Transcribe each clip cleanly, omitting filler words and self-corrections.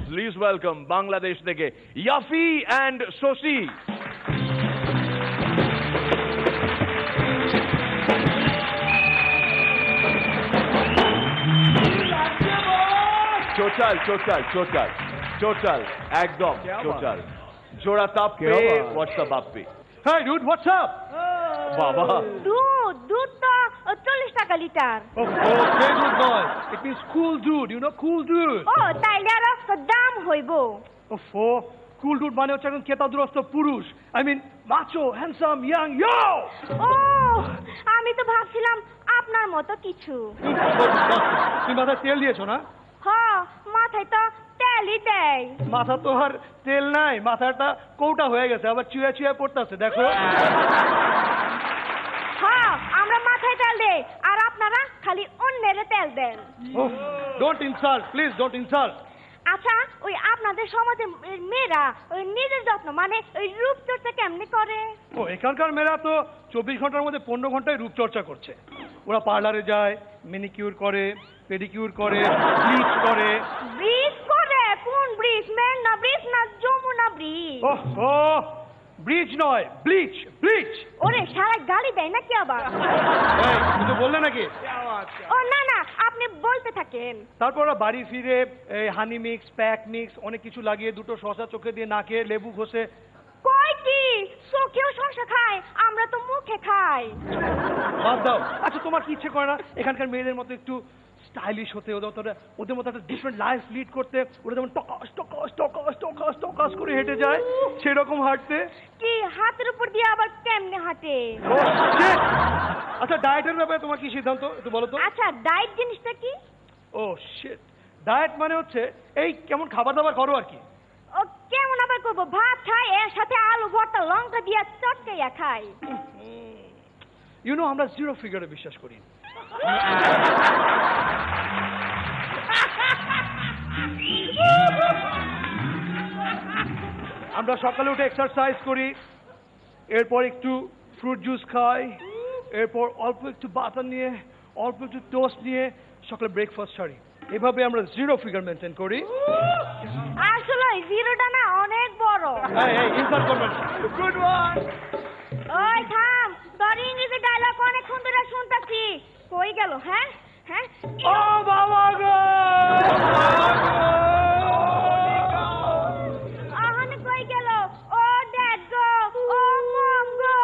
Please welcome Bangladesh থেকে ইয়াফি and Shashi. চোচাল চোচাল চোচাল চোচাল একদম চোচাল জোড়া তাপ pay WhatsApp up pay. Hey dude, what's up? বাবা দুধ তো 40 টাকা litre. Okay, good boy. It means cool dude, you know, cool dude. ও তাইলে আরো দাম হইব। Cool dude মানে হচ্ছে একজন কেতাদুরস্ত পুরুষ। I mean, macho, handsome, young, yo! ও আমি তো ভাবছিলাম আপনার মতো কিছু। তুমি মাথায় তেল দিয়েছো না? হ্যাঁ, মাথায় তো তেলই দেয়। মাথা তো আর তেল নাই, মাথাটা কৌটা হয়ে গেছে, আবার চুয়ে চুয়ে পড়তেছে, দেখো। হ্যাঁ, আমরা মাথায় তেল দেই আর আপনারা খালি অন্যের তেল দেন। Don't insult, please don't insult. আচ্ছা, ওই আপনাদের সমাজে মেয়েরা ওই নিজের যত্ন মানে ওই রূপচর্চা কেমনে করে? এখানকার মেয়েরা তো 24 ঘন্টার মধ্যে 15 ঘন্টায় রূপচর্চা করছে। ওরা পার্লারে যায়, মেনিকিউর করে, পেডিকিউর করে, ব্লিচ করে। ব্রিজ করে? কোন ব্রিজ? মেঘনা ব্রিজ না যমুনা ব্রিজ? ব্রিজ নয়, ব্লিচ, ব্লিচ। ওরে সারা গালি দেয় নাকি আবার? তুমি বললে নাকি? ও না না, আপনি বলতে থাকেন। তারপর ওরা বাড়ি ফিরে হানি মিক্স, প্যাক মিক্স অনেক কিছু লাগিয়ে দুটো শসা চোখে দিয়ে নাকে লেবু ঘষে। কই কি চোখেও শসা খায়? আমরা তো মুখে খাই। বাদ দাও। আচ্ছা, তোমার কি ইচ্ছে করে না এখানকার মেয়েদের মতো একটু স্টাইলিশ হতে, ওদের মতো একটা ডিফারেন্ট লাইফ লিড করতে? ওরা যেমন টকাস টকাস টকাস টকাস টকাস করে হেঁটে যায়, সেরকম হাঁটতে। কি হাতের উপর দিয়ে আবার কেমনে হাঁটে? আচ্ছা, ডায়েটের ব্যাপারে তোমার কি সিদ্ধান্ত একটু বলো তো? আচ্ছা, ডায়েট জিনিসটা কি? ও শিট, ডায়েট মানে হচ্ছে এই কেমন খাবার দাবার করো আর কি। ও কেমন আবার করবো? ভাত খাই, এর সাথে আলু ভর্তা লঙ্কা দিয়া চটকাইয়া খাই। ইউ নো, আমরা জিরো ফিগারে বিশ্বাস করি। আমরা সকালে উঠে এক্সারসাইজ করি, এরপর একটু ফ্রুট জুস খাই, এরপর অল্প একটু বাটার নিয়ে, অল্প একটু টোস্ট নিয়ে সকালে ব্রেকফাস্ট সারি। এভাবে আমরা জিরো ফিগার মেনটেন করি। আসলে জিরোটা না অনেক বড়। ইনসাল্ট করবেন। Good one. ওই থাম, তোর ইংরেজি ডায়লগ অনেকক্ষণ ধরে শুনতাছি। কই গেল? হ্যাঁ হ্যাঁ, ও বাবা গো, আহানে কই গেল? ও ড্যাড গো, ও মম গো,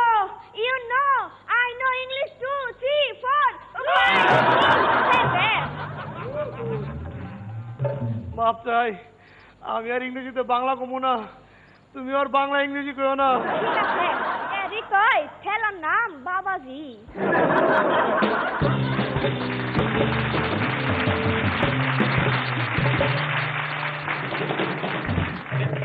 you know I know English 2 3 4 মাপ চাই, আমি আর ইংরেজিতে বাংলা কমু না, তুমি আর বাংলা ইংরেজি কইও না। ঠিক আছে, এরি কই ঠেলার নাম বাবাজি।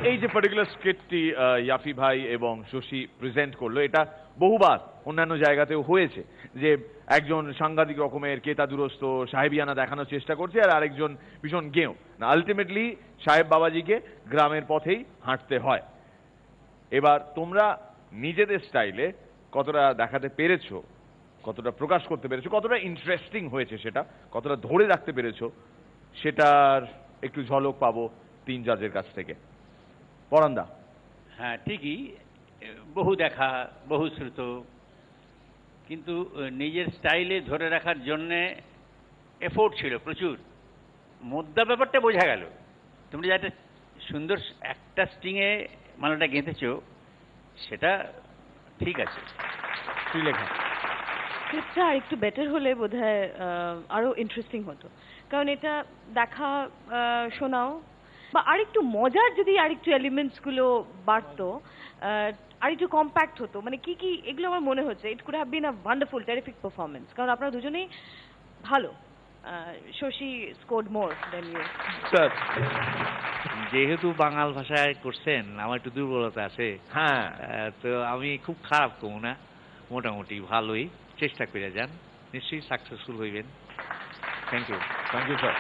এই যে পার্টিকুলার স্ক্রিপ্টটি ইয়াফি ভাই এবং শশী প্রেজেন্ট করলো, এটা বহুবার অন্যান্য জায়গাতেও হয়েছে যে একজন সাংঘাতিক রকমের কেতাদুরস্ত সাহেবিয়ানা দেখানোর চেষ্টা করছে আর আরেকজন ভীষণ গেঁয়ো। না, আলটিমেটলি সাহেব বাবাজিকে গ্রামের পথেই হাঁটতে হয়। এবার তোমরা নিজেদের স্টাইলে কতটা দেখাতে পেরেছো, কতটা প্রকাশ করতে পেরেছো, কতটা ইন্টারেস্টিং হয়েছে সেটা, কতটা ধরে রাখতে পেরেছো, সেটার একটু ঝলক পাবো 3 জাজের কাছ থেকে। পরান্দা। হ্যাঁ, ঠিকই, বহু দেখা, বহু শ্রুত, কিন্তু নিজের স্টাইলে ধরে রাখার জন্যে এফোর্ট ছিল প্রচুর। মুদ্রা ব্যাপারটা বোঝা গেল। তোমরা যে একটা সুন্দর একটা স্ট্রিংয়ে মালাটা গেঁথেছো, সেটা ঠিক আছে। শ্রীলেখা। স্ক্রিপ্টটা আর একটু বেটার হলে বোধহয় আরো ইন্টারেস্টিং হতো, কারণ এটা দেখা শোনাও বা আরেকটু মজার যদি আরেকটু এলিমেন্টস গুলো বাড়তো, আরেকটু কম্প্যাক্ট হতো, মানে কি কি এগুলো আমার মনে হচ্ছে it could have been a wonderful terrific performance, কারণ আপনারা দুজনেই ভালো। Shashi scored more than you. Sir, যেহেতু বাঙাল ভাষায় করছেন, আমার একটু দুর্বলতা আছে। হ্যাঁ, তো আমি খুব খারাপ কমু না, মোটামুটি ভালোই, চেষ্টা করে যান, নিশ্চয়ই সাকসেসফুল হইবেন। Thank you. Thank you sir.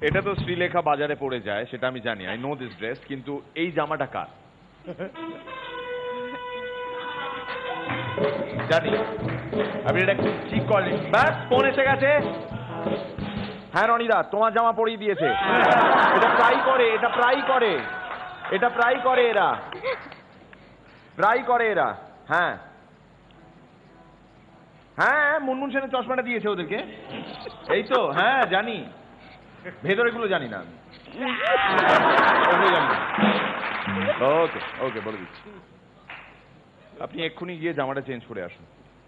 এটা তো শ্রীলেখা বাজারে পড়ে যায়, সেটা আমি জানি, আই নো দিস ড্রেস, কিন্তু এই জামাটা কার? জানি আপনি এটা ঠিক করলেন। ব্যাস ফোন এসে গেছে। হ্যাঁ রনিদা, তোমার জামা পরিয়ে দিয়েছে। এটা প্রায় করে, এটা প্রায় করে, এটা প্রায় করে এরা, প্রায় করে এরা। হ্যাঁ হ্যাঁ, মুনমুন সেনের চশমাটা দিয়েছে ওদেরকে। এই তো, হ্যাঁ জানি, ভেতরে গুলো জানি না আমি। ওকে ওকে, বলে দিচ্ছি। আপনি এক্ষুনি গিয়ে জামাটা চেঞ্জ করে আসুন।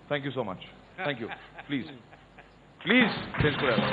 Thank you so much. Thank you. Please please change করে আসুন।